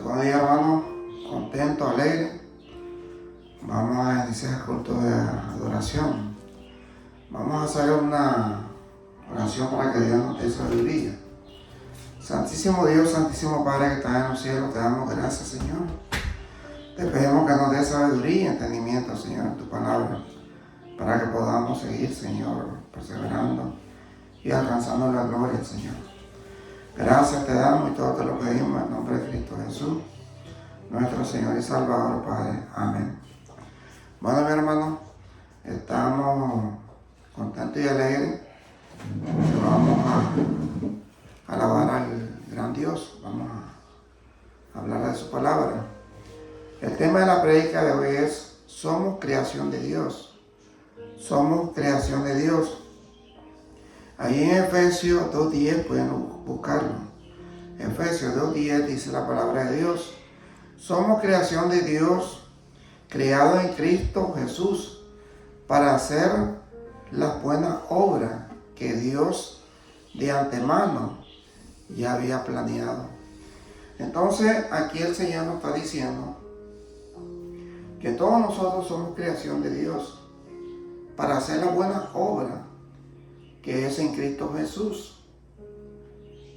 Segundo día, hermano, contento, alegre. Vamos a iniciar el culto de adoración. Vamos a hacer una oración para que Dios nos dé sabiduría. Santísimo Dios, Santísimo Padre que estás en los cielos, te damos gracias, Señor. Te pedimos que nos dé sabiduría y entendimiento, Señor, en tu palabra, para que podamos seguir, Señor, perseverando y alcanzando la gloria, Señor. Gracias te damos y todo te lo pedimos en nombre de Cristo Jesús, nuestro Señor y Salvador, Padre. Amén. Bueno, mi hermano, estamos contentos y alegres. Vamos a alabar al gran Dios. Vamos a hablar de su palabra. El tema de la prédica de hoy es: somos creación de Dios. Somos creación de Dios. Ahí en Efesios 2:10 pueden buscarlo. Efesios 2:10 dice la palabra de Dios: somos creación de Dios, creados en Cristo Jesús, para hacer las buenas obras que Dios de antemano ya había planeado. Entonces aquí el Señor nos está diciendo que todos nosotros somos creación de Dios para hacer las buenas obras que es en Cristo Jesús,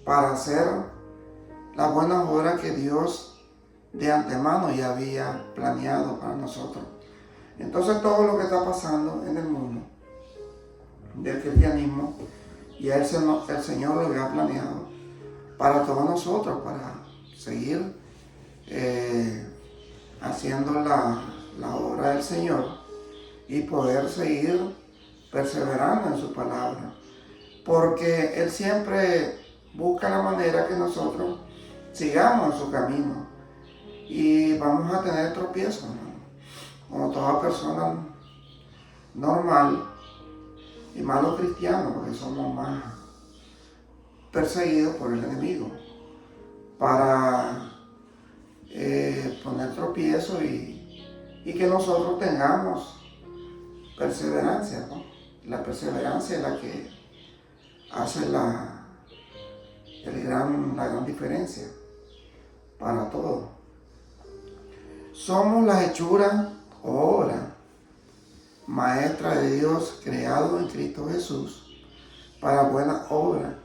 para hacer las buenas obras que Dios de antemano ya había planeado para nosotros. Entonces todo lo que está pasando en el mundo del cristianismo, ya el Señor lo había planeado para todos nosotros, para seguir haciendo la obra del Señor y poder seguir perseverando en su palabra, porque Él siempre busca la manera que nosotros sigamos en su camino y vamos a tener tropiezos, ¿no? Como toda persona normal y malos cristianos, porque somos más perseguidos por el enemigo para poner tropiezos y que nosotros tengamos perseverancia, ¿no? La perseverancia es la que hace la gran diferencia para todo. Somos la hechura o obra maestra de Dios, creado en Cristo Jesús para buenas obras.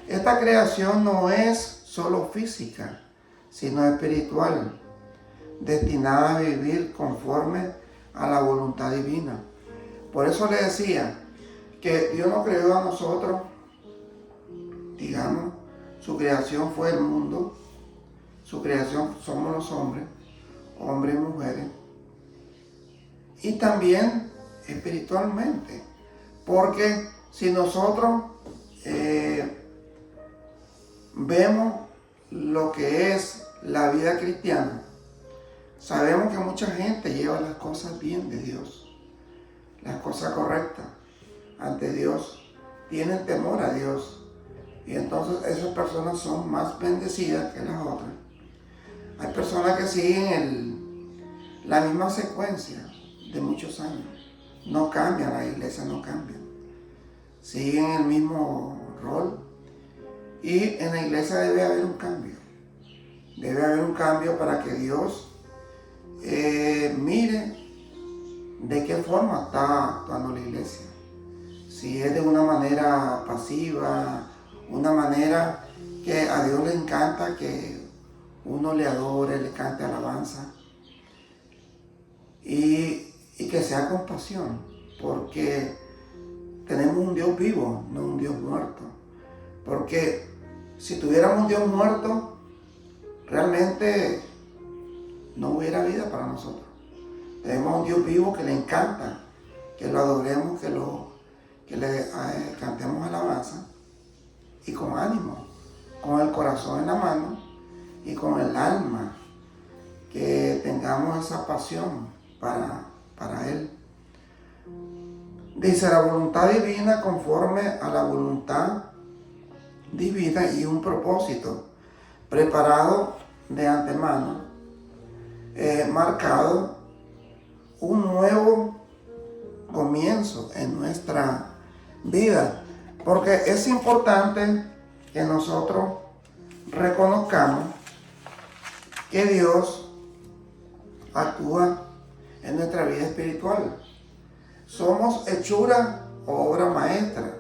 Esta creación no es solo física, sino espiritual, destinada a vivir conforme a la voluntad divina. Por eso le decía que Dios nos creó a nosotros, digamos, su creación fue el mundo, su creación somos los hombres y mujeres, y también espiritualmente, porque si nosotros vemos lo que es la vida cristiana, sabemos que mucha gente lleva las cosas bien de Dios, las cosas correctas ante Dios, tienen temor a Dios, y entonces esas personas son más bendecidas que las otras. Hay personas que siguen la misma secuencia de muchos años, no cambian, la iglesia no cambia, siguen el mismo rol, y en la iglesia debe haber un cambio para que Dios mire de qué forma está actuando la iglesia. Si es de una manera pasiva, una manera que a Dios le encanta que uno le adore, le cante alabanza, y que sea con pasión, porque tenemos un Dios vivo, no un Dios muerto. Porque si tuviéramos un Dios muerto, realmente no hubiera vida para nosotros. Tenemos un Dios vivo que le encanta que lo adoremos, que le cantemos alabanza, y con ánimo, con el corazón en la mano y con el alma, que tengamos esa pasión para Él. Dice: la voluntad divina conforme a la voluntad divina y un propósito preparado de antemano, marcado un nuevo comienzo en nuestra vida, porque es importante que nosotros reconozcamos que Dios actúa en nuestra vida espiritual. Somos hechura o obra maestra.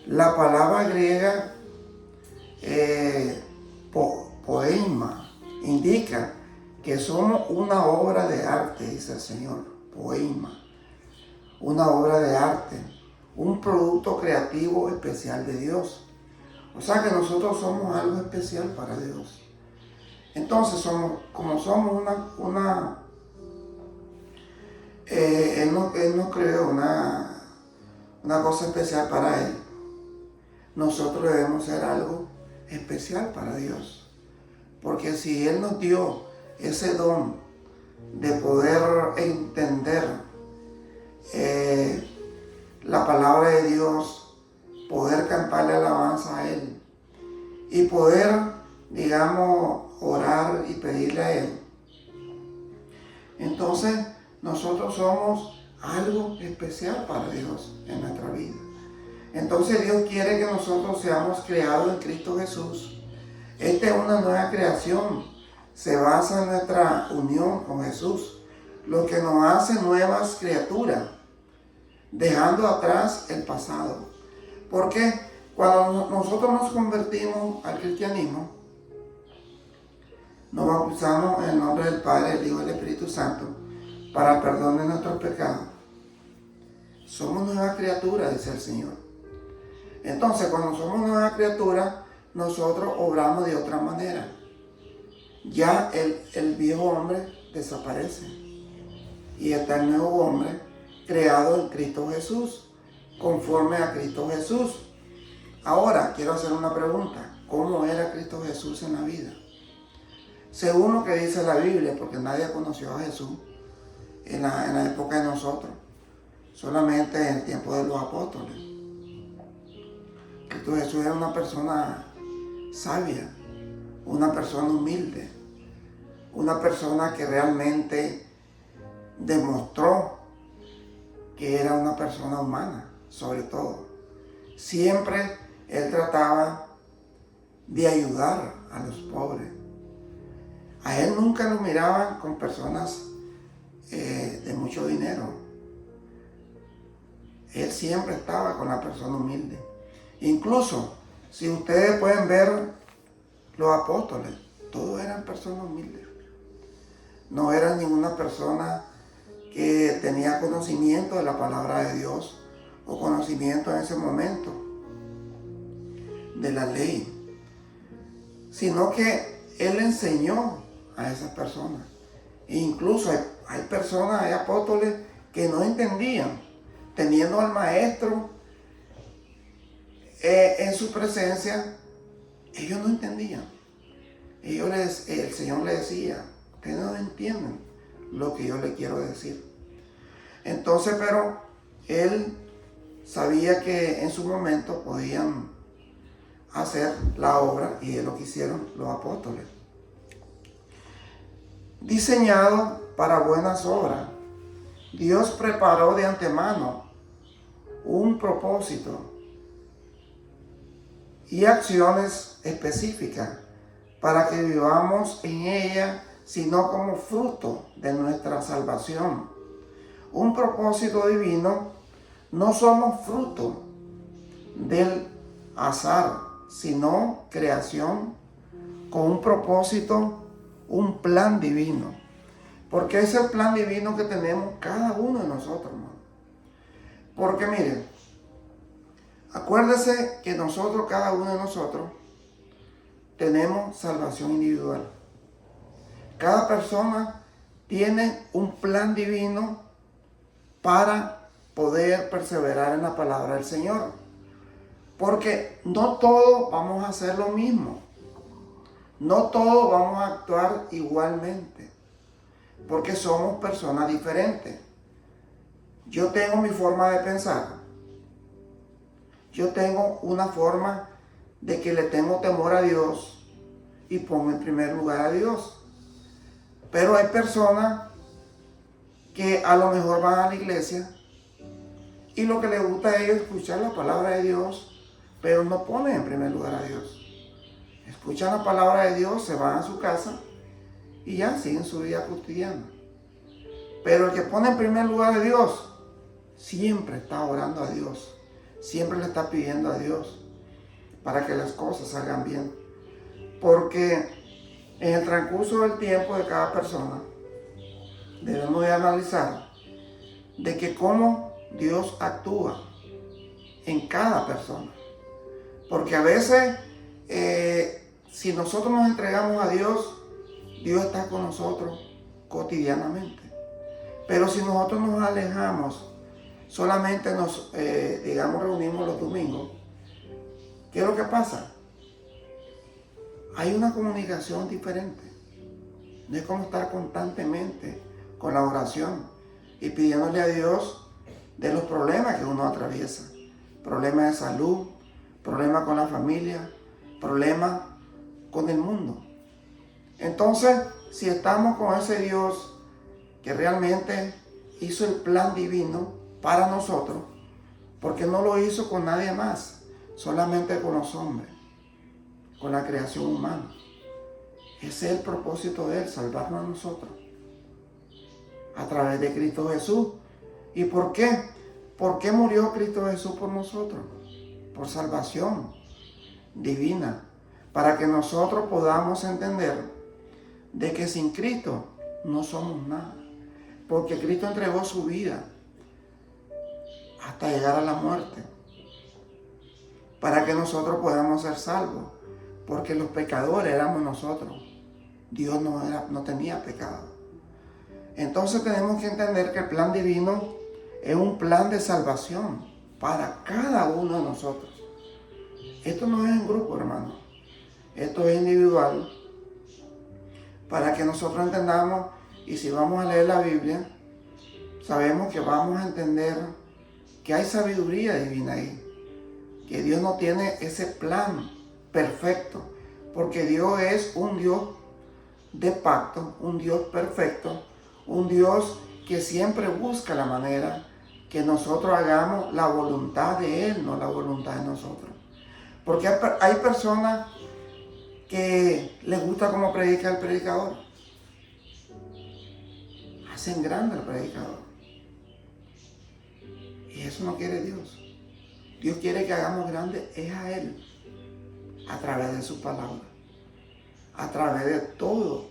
La palabra griega poema indica que somos una obra de arte, dice el Señor. Poema, una obra de arte, un producto creativo especial de Dios. O sea que nosotros somos algo especial para Dios. Entonces, como somos Él no creó una cosa especial para Él. Nosotros debemos ser algo especial para Dios. Porque si Él nos dio ese don de poder entender la palabra de Dios, poder cantarle alabanza a Él y poder, digamos, orar y pedirle a Él, entonces nosotros somos algo especial para Dios en nuestra vida. Entonces Dios quiere que nosotros seamos creados en Cristo Jesús. Esta es una nueva creación. Se basa en nuestra unión con Jesús, lo que nos hace nuevas criaturas, dejando atrás el pasado. Porque cuando nosotros nos convertimos al cristianismo, nos bautizamos en el nombre del Padre, del Hijo y del Espíritu Santo para el perdón de nuestros pecados. Somos nuevas criaturas, dice el Señor. Entonces, cuando somos nuevas criaturas, nosotros obramos de otra manera. Ya el viejo hombre desaparece y está el nuevo hombre creado en Cristo Jesús, conforme a Cristo Jesús. Ahora, quiero hacer una pregunta. ¿Cómo era Cristo Jesús en la vida? Según lo que dice la Biblia, porque nadie conoció a Jesús en la época de nosotros, solamente en el tiempo de los apóstoles. Cristo Jesús era una persona sabia, una persona humilde, una persona que realmente demostró que era una persona humana, sobre todo. Siempre Él trataba de ayudar a los pobres. A Él nunca lo miraban con personas de mucho dinero. Él siempre estaba con la persona humilde. Incluso, si ustedes pueden ver los apóstoles, todos eran personas humildes. No era ninguna persona que tenía conocimiento de la palabra de Dios o conocimiento en ese momento de la ley, sino que Él enseñó a esas personas. E incluso hay personas, hay apóstoles que no entendían, teniendo al maestro en su presencia, ellos no entendían. El Señor les decía: ustedes no entienden lo que yo les quiero decir. Entonces, pero Él sabía que en su momento podían hacer la obra, y es lo que hicieron los apóstoles. Diseñado para buenas obras, Dios preparó de antemano un propósito y acciones específicas para que vivamos en ella, sino como fruto de nuestra salvación. Un propósito divino. No somos fruto del azar, sino creación con un propósito, un plan divino. Porque es el plan divino que tenemos cada uno de nosotros, hermano. Porque miren, acuérdese que nosotros, cada uno de nosotros, tenemos salvación individual. Cada persona tiene un plan divino para poder perseverar en la palabra del Señor. Porque no todos vamos a hacer lo mismo. No todos vamos a actuar igualmente. Porque somos personas diferentes. Yo tengo mi forma de pensar. Yo tengo una forma de que le tengo temor a Dios y pongo en primer lugar a Dios. Pero hay personas que a lo mejor van a la iglesia y lo que les gusta a ellos es escuchar la palabra de Dios, pero no ponen en primer lugar a Dios. Escuchan la palabra de Dios, se van a su casa y ya siguen su vida cotidiana. Pero el que pone en primer lugar a Dios, siempre está orando a Dios, siempre le está pidiendo a Dios para que las cosas salgan bien. Porque en el transcurso del tiempo de cada persona, debemos de analizar de que cómo Dios actúa en cada persona. Porque a veces, si nosotros nos entregamos a Dios, Dios está con nosotros cotidianamente. Pero si nosotros nos alejamos, solamente nos, reunimos los domingos, ¿qué es lo que pasa? Hay una comunicación diferente. No es como estar constantemente con la oración y pidiéndole a Dios de los problemas que uno atraviesa. Problemas de salud, problemas con la familia, problemas con el mundo. Entonces, si estamos con ese Dios que realmente hizo el plan divino para nosotros, porque no lo hizo con nadie más, solamente con los hombres, con la creación humana. Ese es el propósito de Él, salvarnos a nosotros, a través de Cristo Jesús. ¿Y por qué? ¿Por qué murió Cristo Jesús por nosotros? Por salvación divina, para que nosotros podamos entender de que sin Cristo no somos nada, porque Cristo entregó su vida hasta llegar a la muerte, para que nosotros podamos ser salvos, porque los pecadores éramos nosotros. Dios no tenía pecado. Entonces tenemos que entender que el plan divino es un plan de salvación para cada uno de nosotros. Esto no es en grupo, hermano. Esto es individual, para que nosotros entendamos, y si vamos a leer la Biblia, sabemos que vamos a entender que hay sabiduría divina ahí, que Dios no tiene ese plan perfecto, porque Dios es un Dios de pacto, un Dios perfecto, un Dios que siempre busca la manera que nosotros hagamos la voluntad de Él, no la voluntad de nosotros. Porque hay personas que les gusta cómo predica el predicador. Hacen grande al predicador. Y eso no quiere Dios. Dios quiere que hagamos grande es a Él, a través de su palabra, a través de todo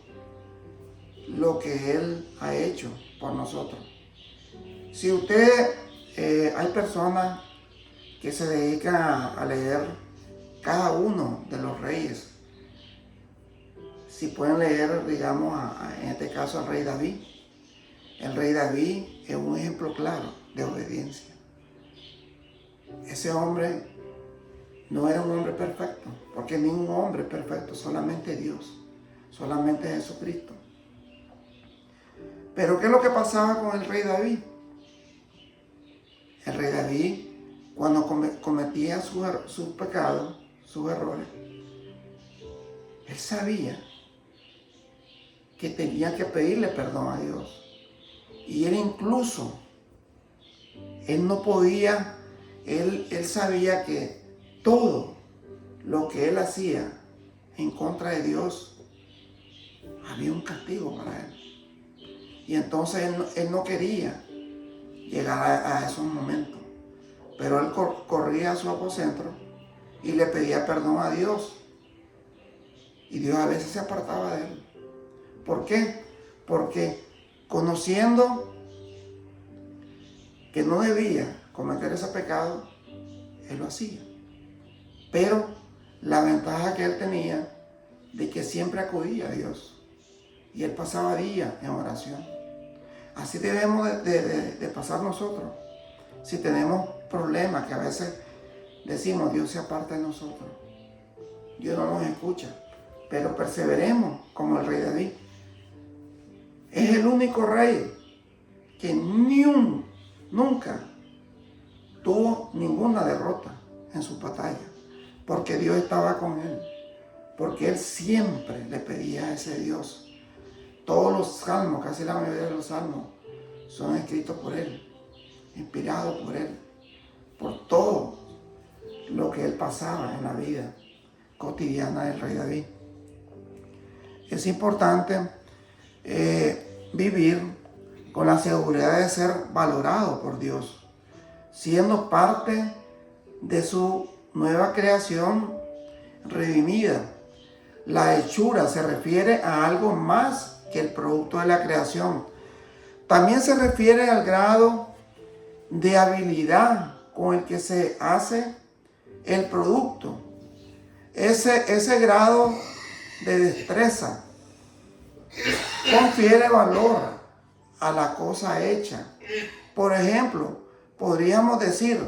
lo que Él ha hecho por nosotros. Si hay personas que se dedican a leer cada uno de los reyes, si pueden leer, digamos, en este caso al rey David. El rey David es un ejemplo claro de obediencia. Ese hombre no era un hombre perfecto, porque ningún hombre es perfecto, solamente Dios, solamente Jesucristo. Pero ¿qué es lo que pasaba con el rey David? El rey David, cuando cometía sus pecados, sus errores, él sabía que tenía que pedirle perdón a Dios. Y él incluso, él no podía, él sabía que todo lo que él hacía en contra de Dios, había un castigo para él. Y entonces él no quería llegar a esos momentos. Pero él corría a su aposento y le pedía perdón a Dios. Y Dios a veces se apartaba de él. ¿Por qué? Porque conociendo que no debía cometer ese pecado, él lo hacía. Pero la ventaja que él tenía de que siempre acudía a Dios. Y él pasaba días en oración. Así debemos de pasar nosotros. Si tenemos problemas que a veces decimos, Dios se aparta de nosotros, Dios no nos escucha, pero perseveremos como el rey David. Es el único rey que nunca tuvo ninguna derrota en su batalla, porque Dios estaba con él, porque él siempre le pedía a ese Dios. Todos los salmos, casi la mayoría de los salmos, son escritos por él, inspirados por él, por todo lo que él pasaba en la vida cotidiana del rey David. Es importante vivir con la seguridad de ser valorado por Dios, siendo parte de su nueva creación redimida. La hechura se refiere a algo más que el producto de la creación. También se refiere al grado de habilidad con el que se hace el producto. Ese grado de destreza confiere valor a la cosa hecha. Por ejemplo, podríamos decir,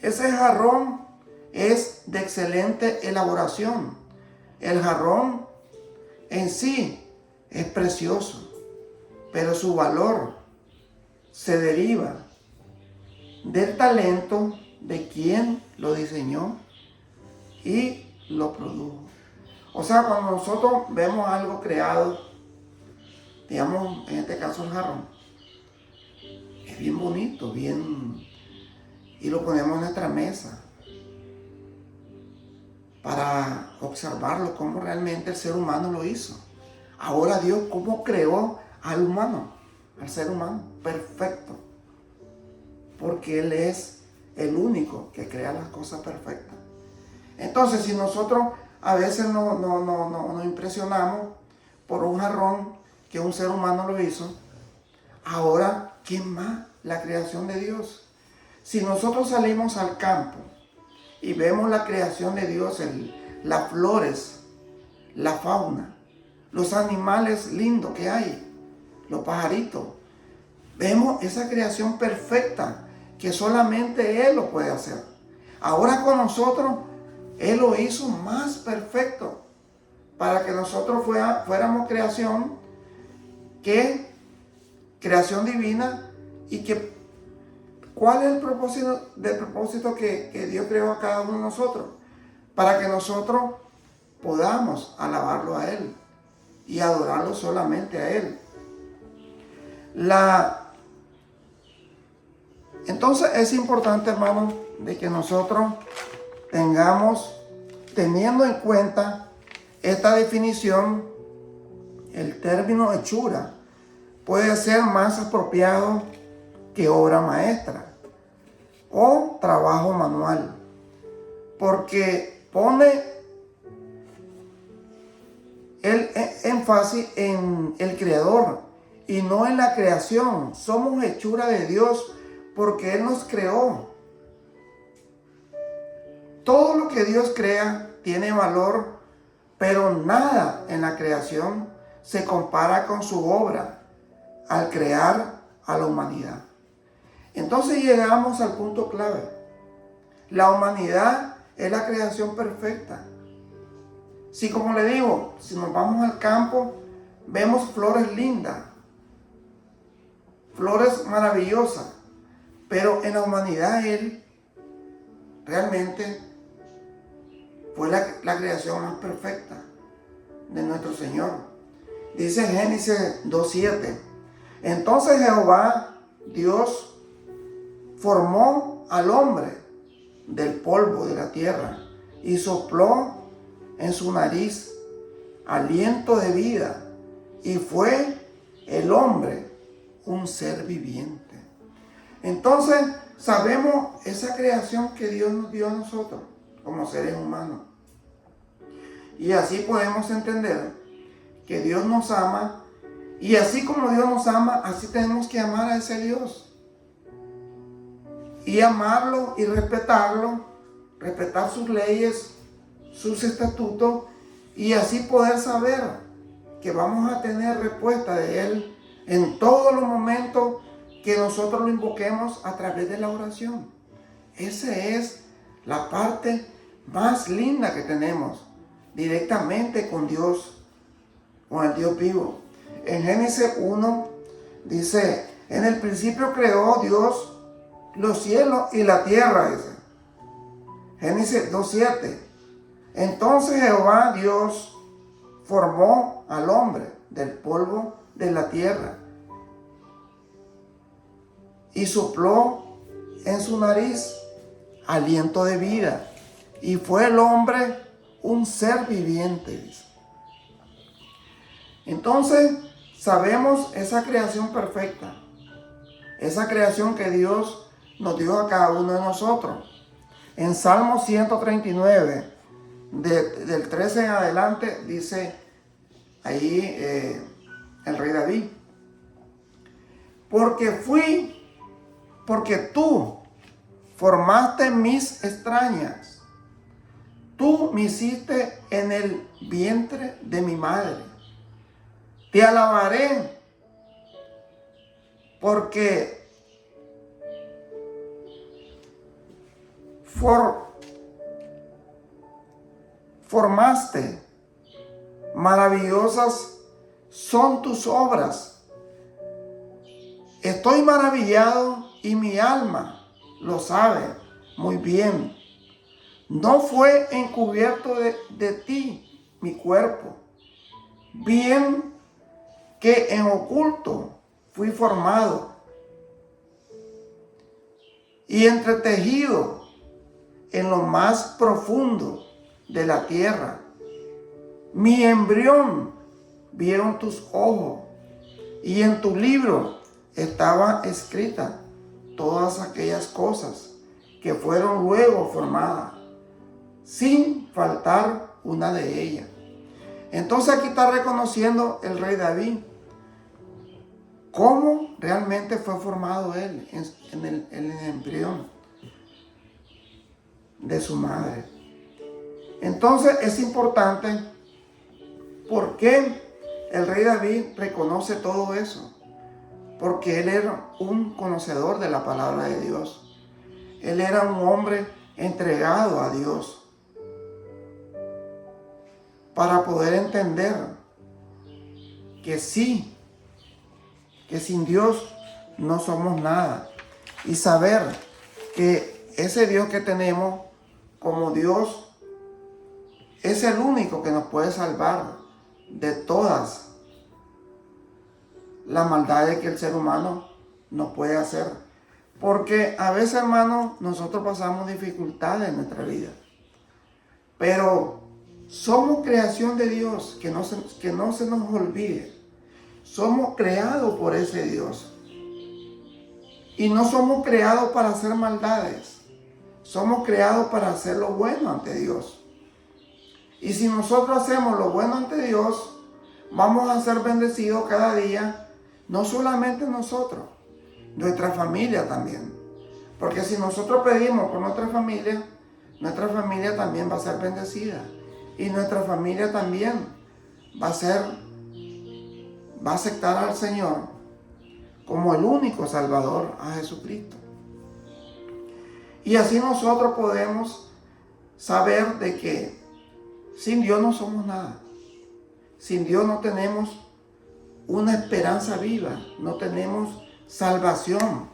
ese jarrón es de excelente elaboración. El jarrón en sí es precioso, pero su valor se deriva del talento de quien lo diseñó y lo produjo. O sea, cuando nosotros vemos algo creado, digamos, en este caso el jarrón, es bien bonito, y lo ponemos en nuestra mesa para observarlo, cómo realmente el ser humano lo hizo. Ahora Dios, cómo creó al humano, al ser humano, perfecto. Porque Él es el único que crea las cosas perfectas. Entonces, si nosotros a veces nos impresionamos por un jarrón que un ser humano lo hizo, ahora, ¿quién más? La creación de Dios. Si nosotros salimos al campo y vemos la creación de Dios, las flores, la fauna, los animales lindos que hay, los pajaritos, vemos esa creación perfecta que solamente Él lo puede hacer. Ahora con nosotros, Él lo hizo más perfecto para que nosotros fuéramos creación divina, y que ¿cuál es el propósito que Dios creó a cada uno de nosotros? Para que nosotros podamos alabarlo a Él y adorarlo solamente a Él. Entonces es importante, hermanos, de que nosotros teniendo en cuenta esta definición, el término hechura puede ser más apropiado que obra maestra o trabajo manual, porque pone el énfasis en el creador y no en la creación. Somos hechura de Dios porque Él nos creó. Todo lo que Dios crea tiene valor, pero nada en la creación se compara con su obra al crear a la humanidad. Entonces llegamos al punto clave. La humanidad es la creación perfecta. Si, como le digo, si nos vamos al campo, vemos flores lindas, flores maravillosas, pero en la humanidad Él realmente fue la creación más perfecta de nuestro Señor. Dice Génesis 2:7. Entonces Jehová, Dios, formó al hombre del polvo de la tierra y sopló en su nariz aliento de vida, y fue el hombre un ser viviente. Entonces sabemos esa creación que Dios nos dio a nosotros como seres humanos, y así podemos entender que Dios nos ama, y así como Dios nos ama, así tenemos que amar a ese Dios y amarlo y respetarlo, respetar sus leyes, sus estatutos, y así poder saber que vamos a tener respuesta de Él en todos los momentos que nosotros lo invoquemos a través de la oración. Esa es la parte más linda que tenemos directamente con Dios, con el Dios vivo. En Génesis 1 dice, en el principio creó Dios los cielos y la tierra, dice. Génesis 2:7. Entonces Jehová Dios formó al hombre del polvo de la tierra y sopló en su nariz aliento de vida, y fue el hombre un ser viviente, dice. Entonces, sabemos esa creación perfecta, esa creación que Dios nos dio a cada uno de nosotros. En Salmo 139, del 13 en adelante, dice ahí el rey David: porque tú formaste mis extrañas, tú me hiciste en el vientre de mi madre. Te alabaré porque formaste, maravillosas son tus obras. Estoy maravillado y mi alma lo sabe muy bien. No fue encubierto de ti mi cuerpo, bien que en oculto fui formado y entretejido en lo más profundo de la tierra. Mi embrión vieron tus ojos, y en tu libro estaba escrita todas aquellas cosas que fueron luego formadas, sin faltar una de ellas. Entonces aquí está reconociendo el rey David cómo realmente fue formado él en el embrión de su madre. Entonces es importante porque el rey David reconoce todo eso, porque él era un conocedor de la palabra de Dios. Él era un hombre entregado a Dios para poder entender que sí, que sin Dios no somos nada, y saber que ese Dios que tenemos como Dios es el único que nos puede salvar de todas las maldades que el ser humano nos puede hacer. Porque a veces, hermanos, nosotros pasamos dificultades en nuestra vida, pero somos creación de Dios, que no se nos olvide. Somos creados por ese Dios. Y no somos creados para hacer maldades. Somos creados para hacer lo bueno ante Dios. Y si nosotros hacemos lo bueno ante Dios, vamos a ser bendecidos cada día. No solamente nosotros, nuestra familia también. Porque si nosotros pedimos por nuestra familia también va a ser bendecida. Y nuestra familia también va a aceptar al Señor como el único Salvador, a Jesucristo. Y así nosotros podemos saber de que sin Dios no somos nada. Sin Dios no tenemos una esperanza viva, no tenemos salvación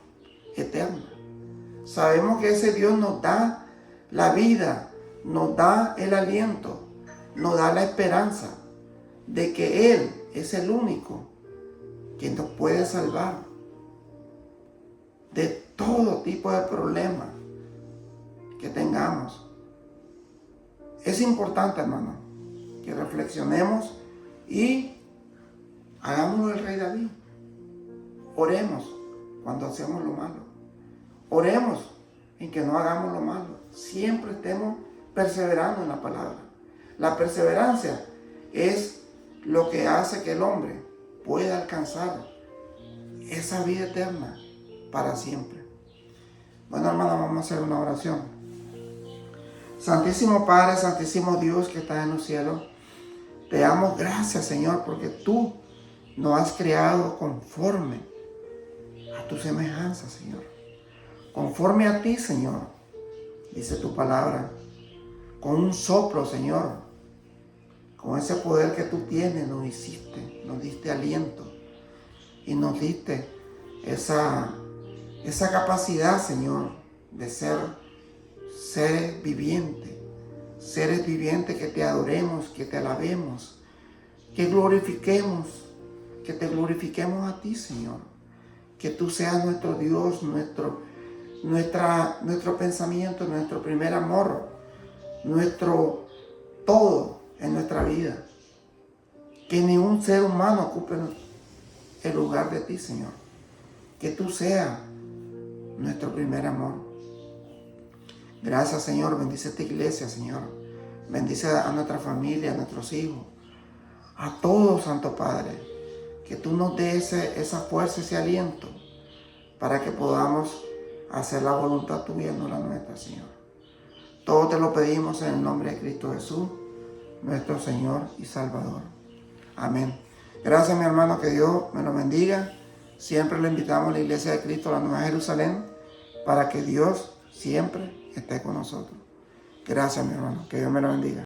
eterna. Sabemos que ese Dios nos da la vida, nos da el aliento, nos da la esperanza de que Él es el único que nos puede salvar de todo tipo de problemas que tengamos. Es importante, hermano, que reflexionemos y hagamos el rey David. Oremos cuando hacemos lo malo. Oremos en que no hagamos lo malo. Siempre estemos perseverando en la palabra. La perseverancia es lo que hace que el hombre pueda alcanzar esa vida eterna para siempre. Bueno, hermano, vamos a hacer una oración. Santísimo Padre, Santísimo Dios que estás en los cielos, te damos gracias, Señor, porque tú nos has creado conforme a tu semejanza, Señor. Conforme a ti, Señor, dice tu palabra, con un soplo, Señor, con ese poder que tú tienes, nos hiciste, nos diste aliento y nos diste esa capacidad, Señor, de ser seres vivientes que te adoremos, que te alabemos, que te glorifiquemos a ti, Señor, que tú seas nuestro Dios, nuestro pensamiento, nuestro primer amor, nuestro todo en nuestra vida. Que ningún ser humano ocupe el lugar de ti, Señor. Que tú seas nuestro primer amor. Gracias, Señor. Bendice esta iglesia, Señor. Bendice a nuestra familia, a nuestros hijos, a todos, Santo Padre. Que tú nos des esa fuerza, ese aliento, para que podamos hacer la voluntad tuya y no la nuestra, Señor. Todo te lo pedimos en el nombre de Cristo Jesús, nuestro Señor y Salvador. Amén. Gracias, mi hermano, que Dios me lo bendiga. Siempre le invitamos a la Iglesia de Cristo, la Nueva Jerusalén, para que Dios siempre esté con nosotros. Gracias, mi hermano. Que Dios me lo bendiga.